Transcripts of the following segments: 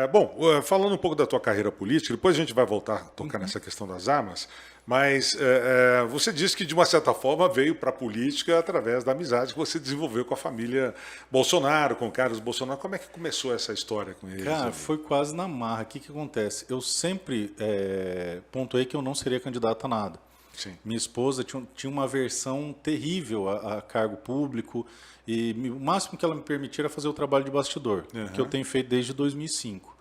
Bom, falando um pouco da tua carreira política, depois a gente vai voltar a tocar nessa questão das armas, mas você disse que, de uma certa forma, veio para a política através da amizade que você desenvolveu com a família Bolsonaro, com o Carlos Bolsonaro. Como é que começou essa história com eles? Cara, Ali? foi quase na marra. O que que acontece? Eu sempre pontuei que eu não seria candidato a nada. Sim. Minha esposa tinha uma aversão terrível a cargo público e o máximo que ela me permitia era fazer o trabalho de bastidor, que eu tenho feito desde 2005.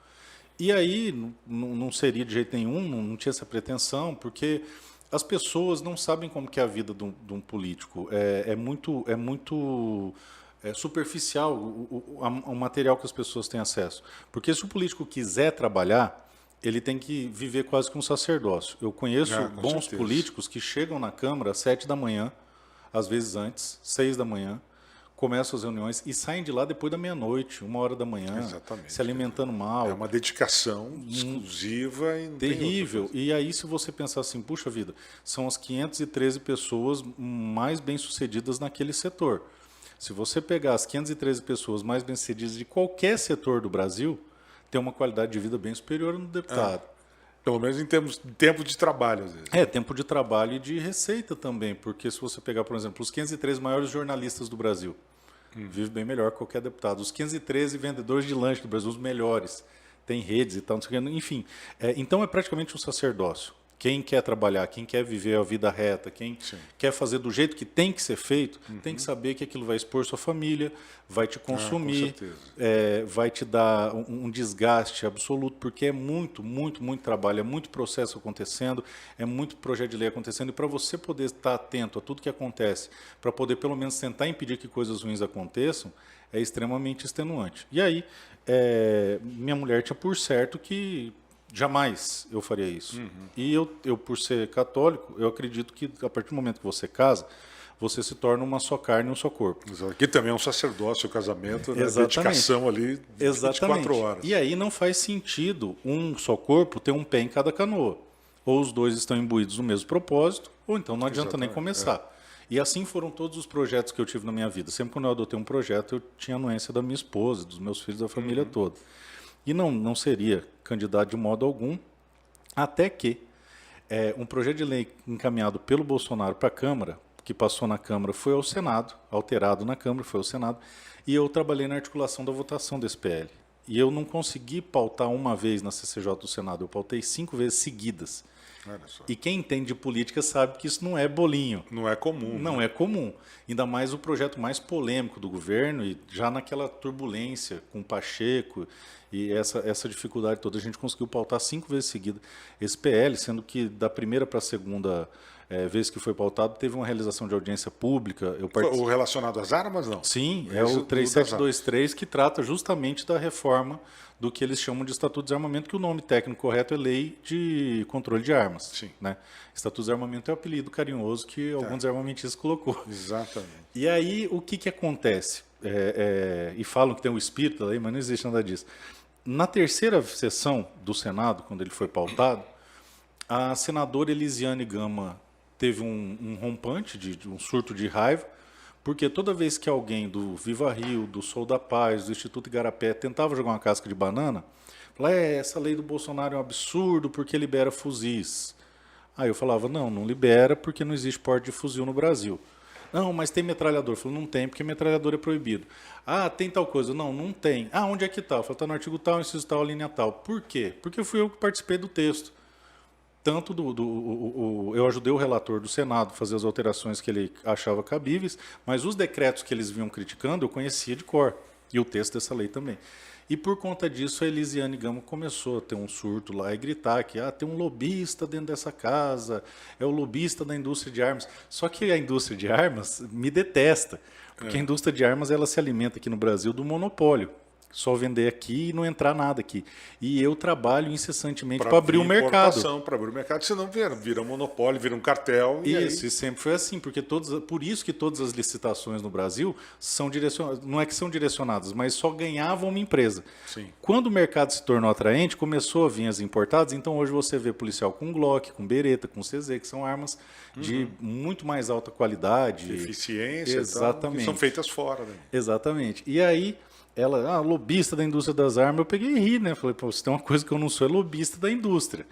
E aí não seria de jeito nenhum, não tinha essa pretensão, porque as pessoas não sabem como que é a vida de um político. É superficial o material que as pessoas têm acesso. Porque se o político quiser trabalhar, ele tem que viver quase que um sacerdócio. Eu conheço Com bons certeza. políticos que chegam na Câmara às 7 da manhã, às vezes antes, 6 da manhã, começam as reuniões e saem de lá depois da meia-noite, 1 hora da manhã, Exatamente. se alimentando mal. É uma dedicação exclusiva e não tem outra Terrível. coisa. E aí, se você pensar assim, puxa vida, são as 513 pessoas mais bem-sucedidas naquele setor. Se você pegar as 513 pessoas mais bem-sucedidas de qualquer setor do Brasil, tem uma qualidade de vida bem superior no deputado. Pelo menos em termos de tempo de trabalho, às vezes. Tempo de trabalho e de receita também, porque se você pegar, por exemplo, os 513 maiores jornalistas do Brasil, vive bem melhor que qualquer deputado. Os 513 vendedores de lanche do Brasil, os melhores, tem redes e tal, não sei o que, enfim. Então é praticamente um sacerdócio. Quem quer trabalhar, quem quer viver a vida reta, quem quer fazer do jeito que tem que ser feito, tem que saber que aquilo vai expor sua família, vai te consumir, certeza. vai te dar um desgaste absoluto, porque é muito, muito, muito trabalho, é muito processo acontecendo, é muito projeto de lei acontecendo, e para você poder estar atento a tudo que acontece, para poder pelo menos tentar impedir que coisas ruins aconteçam, é extremamente extenuante. E aí, minha mulher tinha por certo que jamais eu faria isso. E eu, por ser católico, eu acredito que a partir do momento que você casa, você se torna uma só carne e um só corpo. Aqui também é um sacerdócio, o casamento, né? Exatamente. Dedicação ali, 24 horas. E aí não faz sentido um só corpo ter um pé em cada canoa. Ou os dois estão imbuídos no mesmo propósito, ou então não adianta nem começar. E assim foram todos os projetos que eu tive na minha vida. Sempre quando eu adotei um projeto, eu tinha anuência da minha esposa, dos meus filhos, da família toda. E não seria candidato de modo algum, até que um projeto de lei encaminhado pelo Bolsonaro para a Câmara, que passou na Câmara, foi ao Senado, alterado na Câmara, foi ao Senado, e eu trabalhei na articulação da votação desse PL. E eu não consegui pautar uma vez na CCJ do Senado, eu pautei 5 vezes seguidas. Olha só. E quem entende de política sabe que isso não é bolinho. Não é comum. Não é comum. Ainda mais o projeto mais polêmico do governo e já naquela turbulência com o Pacheco e essa dificuldade toda, a gente conseguiu pautar 5 vezes seguida esse PL, sendo que da primeira para a segunda vez que foi pautado, teve uma realização de audiência pública. O relacionado às armas, não? Sim, é o 3723 que trata justamente da reforma do que eles chamam de Estatuto de Desarmamento, que o nome técnico correto é Lei de Controle de Armas. Sim. Né? Estatuto de Desarmamento é o apelido carinhoso que algum desarmamentista colocou. Exatamente. E aí, o que acontece? E falam que tem um espírito da lei, mas não existe nada disso. Na terceira sessão do Senado, quando ele foi pautado, a senadora Elisiane Gama teve um rompante, um surto de raiva, porque toda vez que alguém do Viva Rio, do Sol da Paz, do Instituto Igarapé tentava jogar uma casca de banana, falava, essa lei do Bolsonaro é um absurdo porque libera fuzis. Aí eu falava, não libera porque não existe porte de fuzil no Brasil. Não, mas tem metralhador. Eu falei, não tem, porque metralhador é proibido. Ah, tem tal coisa. Não tem. Ah, onde é que está? Eu falei, está no artigo tal, inciso tal, linha tal. Por quê? Porque fui eu que participei do texto. Tanto eu ajudei o relator do Senado a fazer as alterações que ele achava cabíveis, mas os decretos que eles vinham criticando eu conhecia de cor, e o texto dessa lei também. E por conta disso a Elisiane Gama começou a ter um surto lá e gritar que tem um lobista dentro dessa casa, é o lobista da indústria de armas. Só que a indústria de armas me detesta, porque a indústria de armas ela se alimenta aqui no Brasil do monopólio. Só vender aqui e não entrar nada aqui. E eu trabalho incessantemente para abrir o mercado. Para abrir o mercado, senão vira um monopólio, vira um cartel. E sempre foi assim, porque por isso que todas as licitações no Brasil são direcionadas, não é que são direcionadas, mas só ganhavam uma empresa. Sim. Quando o mercado se tornou atraente, começou a vir as importadas, então hoje você vê policial com Glock, com Beretta, com CZ, que são armas de muito mais alta qualidade. Eficiência, exatamente. que são feitas fora. Né? Exatamente. E aí Ela, lobista da indústria das armas, eu peguei e ri, né? Falei, pô, se tem uma coisa que eu não sou, é lobista da indústria.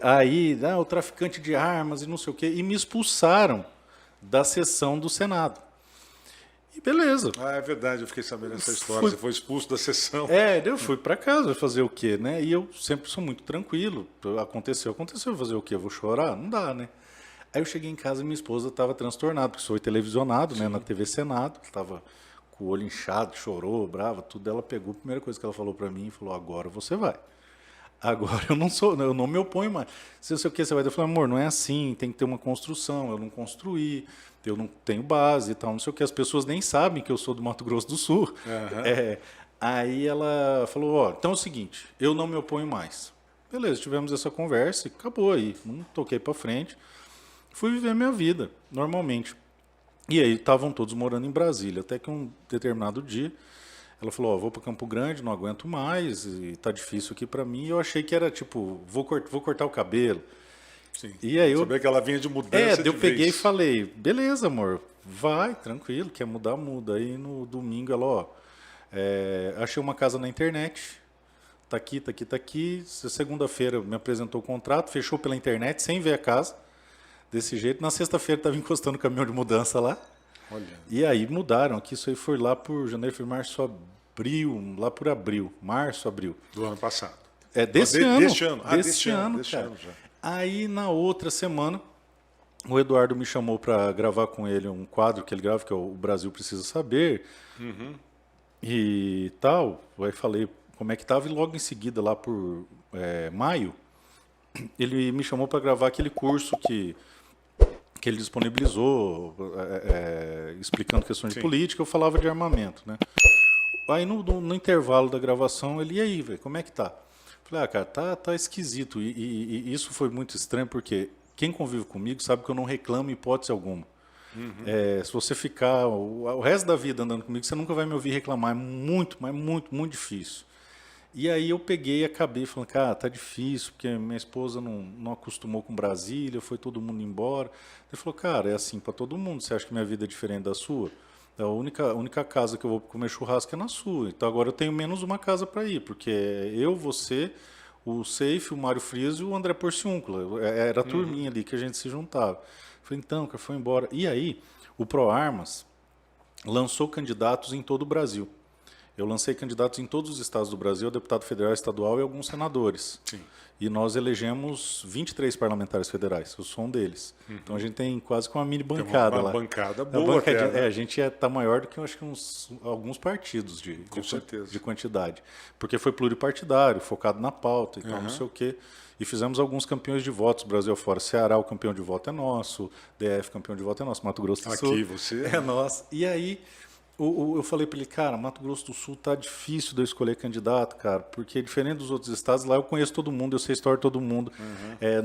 Aí, o traficante de armas e não sei o quê, e me expulsaram da sessão do Senado. E beleza. Ah, é verdade, eu fiquei sabendo dessa história. Fui- Você foi expulso da sessão. Eu fui para casa fazer o quê, né? E eu sempre sou muito tranquilo. Aconteceu, fazer o quê? Eu vou chorar? Não dá, né? Aí eu cheguei em casa e minha esposa estava transtornada, porque foi televisionado, né, na TV Senado, estava com o olho inchado, chorou, brava, tudo. Ela pegou, a primeira coisa que ela falou para mim, e falou, agora você vai. Agora eu não me oponho mais. Se eu sei o que você vai ter, eu falei, amor, não é assim, tem que ter uma construção, eu não construí, eu não tenho base e tal, não sei o que. As pessoas nem sabem que eu sou do Mato Grosso do Sul. Aí ela falou, ó, então é o seguinte, eu não me oponho mais. Beleza, tivemos essa conversa e acabou aí, não toquei para frente. Fui viver minha vida, normalmente. E aí estavam todos morando em Brasília, até que um determinado dia, ela falou, ó, vou para Campo Grande, não aguento mais, e tá difícil aqui para mim. E eu achei que era tipo, vou cortar o cabelo. Sim. E aí eu Sabia que ela vinha de mudança eu de peguei vez. e falei, beleza, amor, vai, tranquilo, quer mudar, muda. Aí no domingo ela, ó, achei uma casa na internet, tá aqui, tá aqui, tá aqui. Segunda-feira me apresentou o contrato, fechou pela internet, sem ver a casa. Desse jeito. Na sexta-feira estava encostando o caminhão de mudança lá. Olha. E aí mudaram. Aqui isso aí foi lá por janeiro, foi março, abril. Lá por abril. Março, abril. Do ano passado. Desse ano. Deste ano. Desse ano, deste cara. ano já. Aí na outra semana, o Eduardo me chamou para gravar com ele um quadro que ele grava, que é o Brasil Precisa Saber. E tal. Aí falei como é que estava. E logo em seguida, lá por maio, ele me chamou para gravar aquele curso que ele disponibilizou, explicando questões de política, eu falava de armamento, né? Aí no intervalo da gravação, ele, e aí, velho, como é que tá? Falei, cara, tá esquisito. E isso foi muito estranho, porque quem convive comigo sabe que eu não reclamo em hipótese alguma. Se você ficar o resto da vida andando comigo, você nunca vai me ouvir reclamar. É muito, mas muito, muito difícil. E aí eu peguei e acabei falando, cara, tá difícil, porque minha esposa não acostumou com Brasília, foi todo mundo embora. Ele falou, cara, é assim para todo mundo, você acha que minha vida é diferente da sua? A única casa que eu vou comer churrasco é na sua. Então agora eu tenho menos uma casa para ir, porque eu, você, o Seif, o Mário Frias e o André Porciúncula. Era a turminha ali que a gente se juntava. Falei, então, cara, foi embora. E aí, o ProArmas lançou candidatos em todo o Brasil. Eu lancei candidatos em todos os estados do Brasil, deputado federal, estadual e alguns senadores. Sim. E nós elegemos 23 parlamentares federais, eu sou um deles. Então a gente tem quase que uma mini bancada uma lá. bancada Uma boa bancadinha- até, né? A gente está maior do que eu acho que alguns partidos Com certeza. de quantidade. Porque foi pluripartidário, focado na pauta e tal, não sei o quê. E fizemos alguns campeões de votos, Brasil afora. Ceará, o campeão de voto é nosso, DF, campeão de voto é nosso, Mato Grosso do Sul Aqui você... é nosso. E aí eu falei para ele, cara, Mato Grosso do Sul tá difícil de eu escolher candidato, cara, porque diferente dos outros estados, lá eu conheço todo mundo, eu sei a história de todo mundo.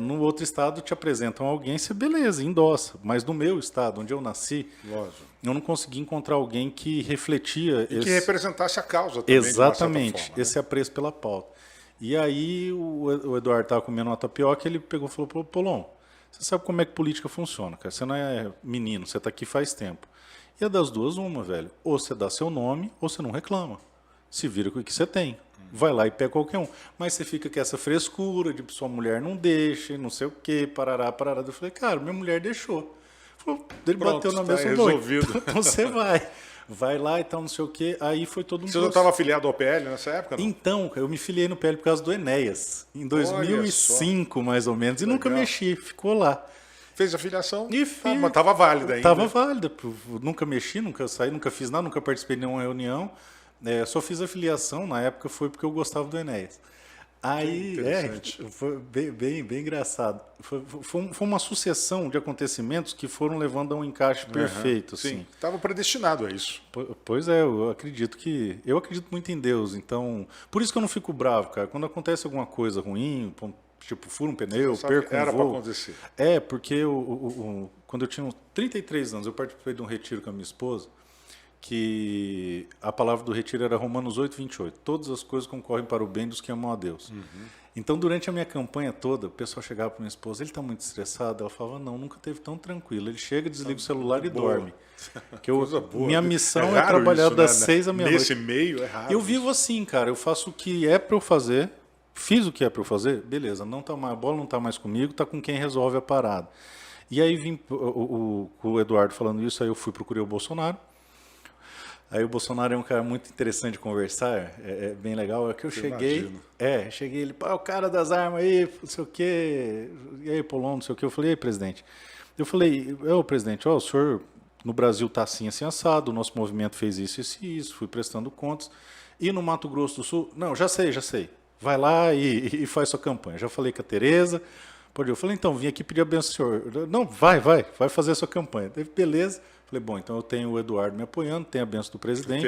No outro estado te apresentam alguém, você beleza, endossa. Mas no meu estado, onde eu nasci, Lógico. eu não consegui encontrar alguém que refletia E que representasse a causa também, de uma certa exatamente, forma, né? esse apreço pela pauta. E aí o Eduardo estava comendo uma tapioca, ele pegou e falou, Polon, você sabe como é que política funciona, cara, você não é menino, você está aqui faz tempo. E é das duas uma, velho. Ou você dá seu nome, ou você não reclama. Se vira com o que você tem. Vai lá e pega qualquer um. Mas você fica com essa frescura de sua mulher não deixa, não sei o quê, parará, parará. Eu falei, cara, minha mulher deixou. Ele Pronto, bateu na tá mesa, resolvido. então você vai. Vai lá e tal, não sei o quê. Aí foi todo um Você não estava afiliado ao PL nessa época, não? Então, eu me filiei no PL por causa do Enéas. Em 2005, mais ou menos. E nunca Legal. mexi. Ficou lá. Fez a filiação, E mas estava válida ainda. Estava válida. Nunca mexi, nunca saí, nunca fiz nada, nunca participei de nenhuma reunião. Só fiz a filiação, na época foi porque eu gostava do Enéas. Aí, interessante. foi bem engraçado. Foi uma sucessão de acontecimentos que foram levando a um encaixe perfeito. Sim, Assim. estava predestinado a isso. Pois é, eu acredito muito em Deus, então, por isso que eu não fico bravo, cara. Quando acontece alguma coisa ruim, tipo, furo um pneu, Sabe que perco um era para voo. acontecer. Porque quando eu tinha uns 33 anos, eu participei de um retiro com a minha esposa, que a palavra do retiro era Romanos 8:28. Todas as coisas concorrem para o bem dos que amam a Deus. Então, durante a minha campanha toda, o pessoal chegava para minha esposa, ele está muito estressado? Ela falava, não, nunca teve tão tranquilo. Ele chega, desliga o celular e dorme. Que minha missão é trabalhar das 6 à meia-noite. Nesse meio é raro. Eu vivo assim, cara. Eu faço o que é para eu fazer, fiz o que é para eu fazer, beleza, não tá mais, a bola não está mais comigo, está com quem resolve a parada. E aí vim o Eduardo falando isso, aí eu procurei o Bolsonaro. Aí o Bolsonaro é um cara muito interessante de conversar, é bem legal. É que eu cheguei, ele, pá, o cara das armas aí, não sei o quê, e aí, Polon, não sei o quê. Eu falei, ei, presidente. Eu falei, presidente, o senhor no Brasil está assim, assim, assado, o nosso movimento fez isso, isso e isso, fui prestando contas. E no Mato Grosso do Sul, não, já sei. Vai lá e faz sua campanha. Já falei com a Tereza. Eu falei, então, vim aqui pedir a benção ao senhor. Não, vai fazer a sua campanha. Beleza. Falei, bom, então eu tenho o Eduardo me apoiando, tem a benção do presidente.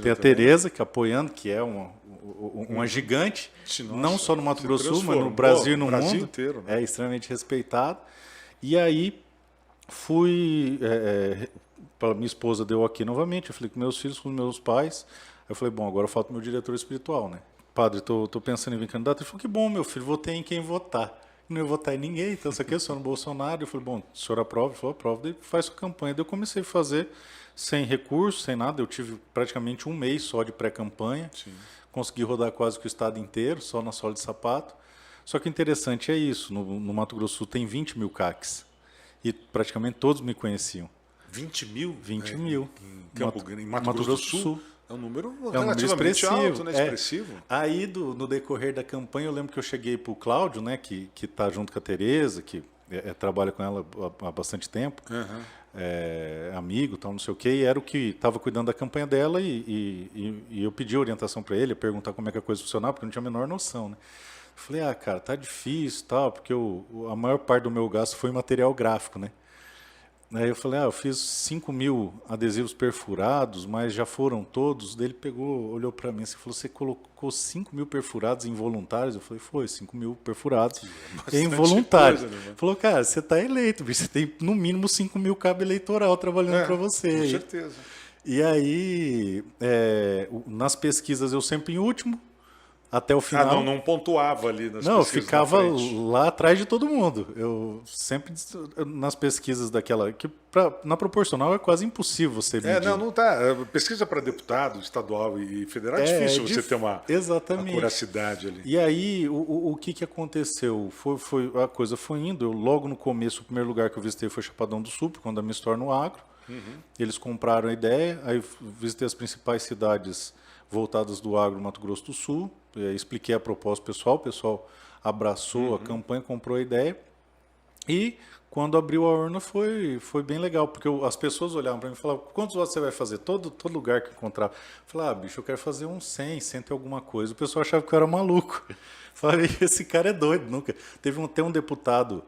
Tem a Tereza, que apoiando, que é uma gigante, nossa, não só no Mato Grosso do Sul, mas no Brasil e no mundo. Inteiro, né? É extremamente respeitado. E aí fui, para minha esposa deu aqui novamente, eu falei com meus filhos, com meus pais. Eu falei, bom, agora falta o meu diretor espiritual, né? Padre, estou pensando em vir candidato. Ele falou, que bom, meu filho, vou ter em quem votar. Não ia votar em ninguém, então isso aqui é só no Bolsonaro. Eu falei, bom, o senhor aprova? Ele falou, aprova, daí faz sua campanha. Daí eu comecei a fazer sem recurso, sem nada. Eu tive praticamente um mês só de pré-campanha. Consegui rodar quase que o estado inteiro, só na sola de sapato. Só que o interessante é isso, no Mato Grosso do Sul tem 20 mil CACs. E praticamente todos me conheciam. 20 mil? 20 mil. Em Mato Grosso do Sul? É um número relativamente alto, né? Expressivo. Aí, no decorrer da campanha, eu lembro que eu cheguei para o Cláudio, né, que está junto com a Tereza, que trabalha com ela há bastante tempo, amigo, tal, não sei o quê, e era o que estava cuidando da campanha dela, e eu pedi orientação para ele, perguntar como é que a coisa funcionava, porque eu não tinha a menor noção, né? Eu falei, cara, tá difícil, tal, porque a maior parte do meu gasto foi em material gráfico, né? Aí eu falei, eu fiz 5 mil adesivos perfurados, mas já foram todos. Daí ele pegou, olhou para mim e falou, você colocou 5 mil perfurados involuntários? Eu falei, foi, 5 mil perfurados involuntários. Coisa, né? Falou, cara, você está eleito, bicho, você tem no mínimo 5 mil cabo eleitoral trabalhando para você. Com certeza. E aí, nas pesquisas eu sempre em último, até o final. Não pontuava ali nas pesquisas. Não, eu ficava lá atrás de todo mundo. Eu sempre, nas pesquisas daquela... que na proporcional é quase impossível você medir. Não tá. Pesquisa para deputado estadual e federal é difícil você ter uma curacidade ali. E aí, o que aconteceu? A coisa foi indo. Logo no começo, o primeiro lugar que eu visitei foi Chapadão do Sul, quando a me estou no agro. Eles compraram a ideia, aí visitei as principais cidades voltadas do agro, Mato Grosso do Sul, expliquei a proposta pessoal, o pessoal abraçou a campanha, comprou a ideia, e quando abriu a urna foi bem legal, porque as pessoas olhavam para mim e falavam, quantos votos você vai fazer? Todo lugar que encontrava. Eu falei, bicho, eu quero fazer uns 100 e alguma coisa. O pessoal achava que eu era maluco. Eu falei, esse cara é doido, nunca. Teve até um deputado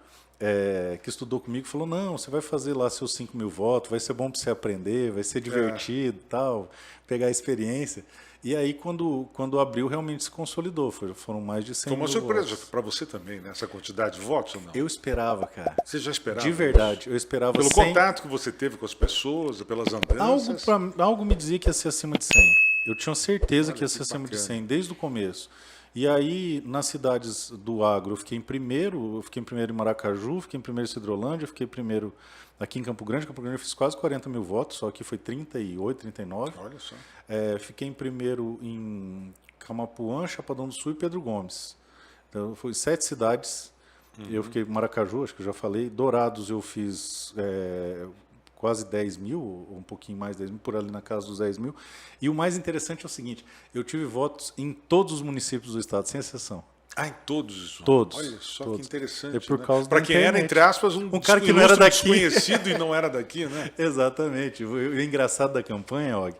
que estudou comigo e falou, não, você vai fazer lá seus 5 mil votos, vai ser bom para você aprender, vai ser divertido, tal, pegar a experiência. E aí, quando abriu, realmente se consolidou. Foram mais de 100 mil votos. Foi uma surpresa para você também, né? Essa quantidade de votos ou não? Eu esperava, cara. Você já esperava? De verdade, eu esperava. Pelo contato que você teve com as pessoas, pelas andanças? Algo me dizia que ia ser acima de 100. Eu tinha certeza que ia ser acima de 100, desde o começo. E aí, nas cidades do agro, eu fiquei em primeiro em Maracaju, fiquei em primeiro em Cidrolândia, fiquei primeiro aqui em Campo Grande. Campo Grande eu fiz quase 40 mil votos, só aqui foi 38, 39. Olha só. Fiquei em primeiro em Camapuã, Chapadão do Sul e Pedro Gomes. Então, foi 7 cidades. Eu fiquei em Maracaju, acho que eu já falei. Dourados eu fiz quase 10 mil, ou um pouquinho mais, 10 mil, por ali na casa dos 10 mil. E o mais interessante é o seguinte, eu tive votos em todos os municípios do estado, sem exceção. Em todos? Todos. Olha só todos. Que interessante. É por causa para quem era, entre aspas, um cara que não era daqui. Desconhecido e não era daqui, né? Exatamente. O engraçado da campanha, Og,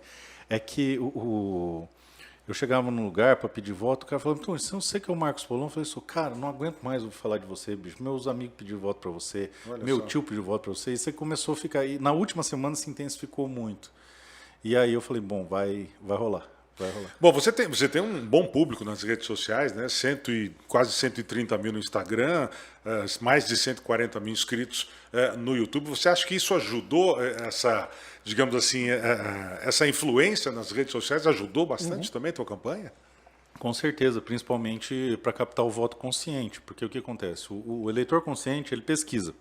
é que eu chegava num lugar para pedir voto, o cara falava, então, você não sei que é o Marcos Polon? Eu falei, cara, não aguento mais ouvir falar de você, bicho. Meus amigos pediram voto para você, meu tio pediu voto para você, e você começou a ficar... E na última semana se intensificou muito. E aí eu falei, bom, vai rolar. Vai rolar. Bom, você tem um bom público nas redes sociais, né? Quase 130 mil no Instagram, mais de 140 mil inscritos no YouTube. Você acha que isso ajudou, digamos assim, essa influência nas redes sociais ajudou bastante também a tua campanha? Com certeza, principalmente para captar o voto consciente, porque o que acontece? O eleitor consciente, ele pesquisa.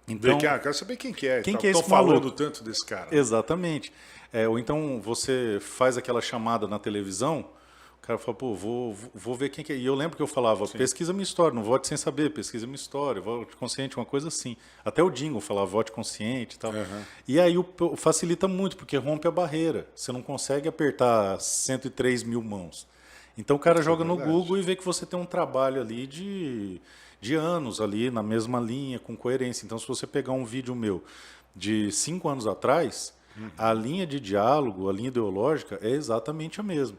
Então, Quero saber quem que é. Quem que é Estão esse falando maluco? tanto desse cara. Exatamente. Ou então você faz aquela chamada na televisão, o cara fala, pô, vou ver quem que é. E eu lembro que eu falava, pesquisa minha história, não vote sem saber, pesquisa minha história, vote consciente, uma coisa assim. Até o Dingo falava, vote consciente e tal. E aí facilita muito, porque rompe a barreira. Você não consegue apertar 103 mil mãos. Então o cara joga no Google e vê que você tem um trabalho ali de anos ali, na mesma linha, com coerência. Então se você pegar um vídeo meu de 5 anos atrás, a linha de diálogo, a linha ideológica é exatamente a mesma.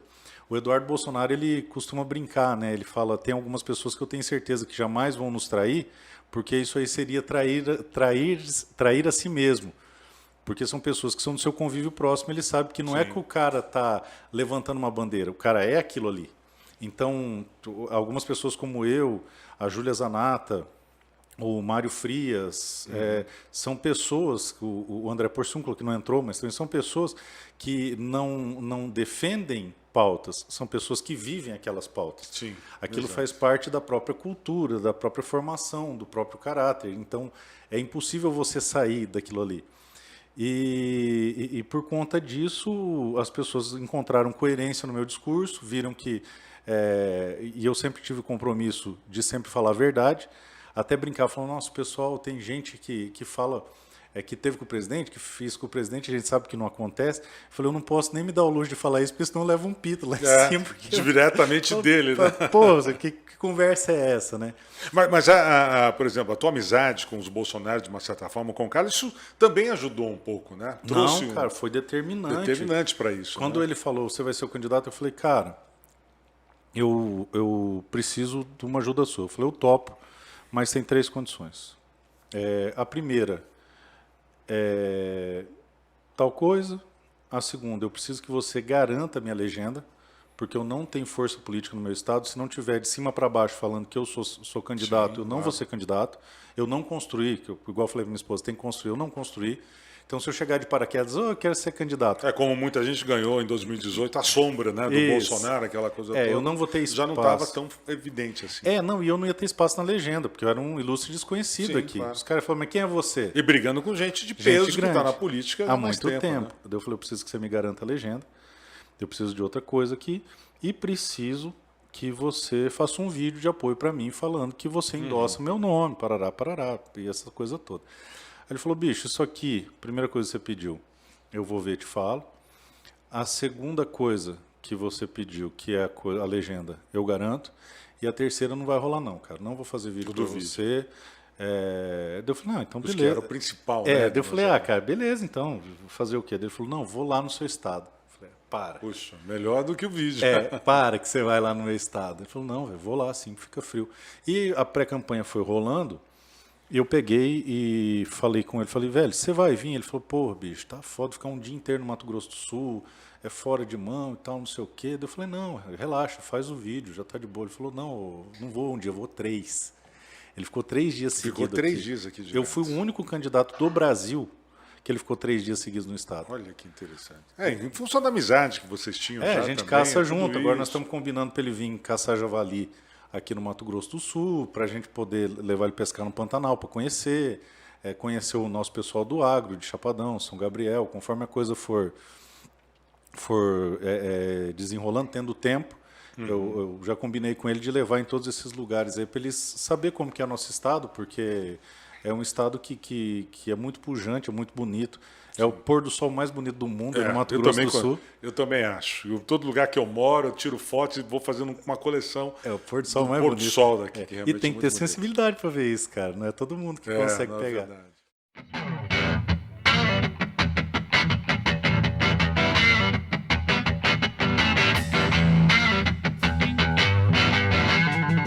O Eduardo Bolsonaro, ele costuma brincar, né? Ele fala, tem algumas pessoas que eu tenho certeza que jamais vão nos trair, porque isso aí seria trair a si mesmo. Porque são pessoas que são do seu convívio próximo, ele sabe que não é que o cara está levantando uma bandeira, o cara é aquilo ali. Então, algumas pessoas como eu, a Júlia Zanata, o Mário Frias, são pessoas, o André Porciúncula, que não entrou, mas também são pessoas que não defendem pautas, são pessoas que vivem aquelas pautas. Sim, aquilo exato. faz parte da própria cultura, da própria formação, do próprio caráter. Então, é impossível você sair daquilo ali. E por conta disso, as pessoas encontraram coerência no meu discurso, viram que... e eu sempre tive o compromisso de sempre falar a verdade, até brincar, falando, nossa, pessoal, tem gente que fala que teve com o presidente, que fez com o presidente, a gente sabe que não acontece. Eu falei, eu não posso nem me dar o luxo de falar isso, porque senão eu levo um pito lá em cima. Porque Diretamente dele, né? Pô, que conversa é essa, né? Mas por exemplo, a tua amizade com os Bolsonaros, de uma certa forma, com o Carlos, isso também ajudou um pouco, né? Trouxe Não, cara, foi determinante para isso. Quando ele falou, você vai ser o candidato, eu falei, cara, eu preciso de uma ajuda sua. Eu falei, eu topo, mas tem 3 condições. A primeira tal coisa. A segunda, eu preciso que você garanta a minha legenda, porque eu não tenho força política no meu estado. Se não tiver de cima para baixo falando que eu sou candidato, eu não vou ser candidato. Eu não construí, igual eu falei para minha esposa, tem que construir, eu não construí. Então, se eu chegar de paraquedas, eu quero ser candidato. Como muita gente ganhou em 2018, a sombra, né, do Bolsonaro, aquela coisa toda. Eu não vou ter espaço. Já não estava tão evidente assim. E eu não ia ter espaço na legenda, porque eu era um ilustre desconhecido aqui. Claro. Os caras falaram, mas quem é você? E brigando com gente de peso que está na política há muito tempo. Né? Eu falei, eu preciso que você me garanta a legenda, eu preciso de outra coisa aqui, e preciso que você faça um vídeo de apoio para mim, falando que você endossa o meu nome, parará, e essa coisa toda. Ele falou, bicho, isso aqui, primeira coisa que você pediu, eu vou ver e te falo. A segunda coisa que você pediu, que é a legenda, eu garanto. E a terceira não vai rolar não, cara. Não vou fazer vídeo para você. Daí eu falei, não, então beleza. Que era o principal, né? Daí eu falei, cara, beleza, então, vou fazer o quê? Daí ele falou, não, vou lá no seu estado. Eu falei, para. Puxa, melhor do que o vídeo. Para que você vai lá no meu estado. Ele falou, não, eu vou lá, sim, fica frio. E a pré-campanha foi rolando. Eu peguei e falei com ele, falei, velho, você vai vir? Ele falou, pô, bicho, tá foda ficar um dia inteiro no Mato Grosso do Sul, é fora de mão e tal, não sei o quê. Daí eu falei, não, relaxa, faz o vídeo, já tá de boa. Ele falou, não vou um dia, eu vou 3. Ele ficou 3 dias seguidos. Ficou 3 dias aqui direto. Eu fui o único candidato do Brasil que ele ficou 3 dias seguidos no estado. Olha que interessante. Em função da amizade que vocês tinham. A gente caça junto, agora nós estamos combinando para ele vir caçar javali aqui no Mato Grosso do Sul, para a gente poder levar ele pescar no Pantanal, para conhecer o nosso pessoal do agro, de Chapadão, São Gabriel, conforme a coisa for desenrolando, tendo tempo, eu já combinei com ele de levar em todos esses lugares aí, para eles saber como que é o nosso estado, porque é um estado que é muito pujante, é muito bonito. É o pôr do sol mais bonito do mundo, no Mato Grosso do Sul. Eu também acho. Todo lugar que eu moro, eu tiro fotos e vou fazendo uma coleção. É o pôr do sol mais bonito. Pôr do sol daqui. Que e tem que ter sensibilidade para ver isso, cara. Não é todo mundo que consegue pegar. Verdade.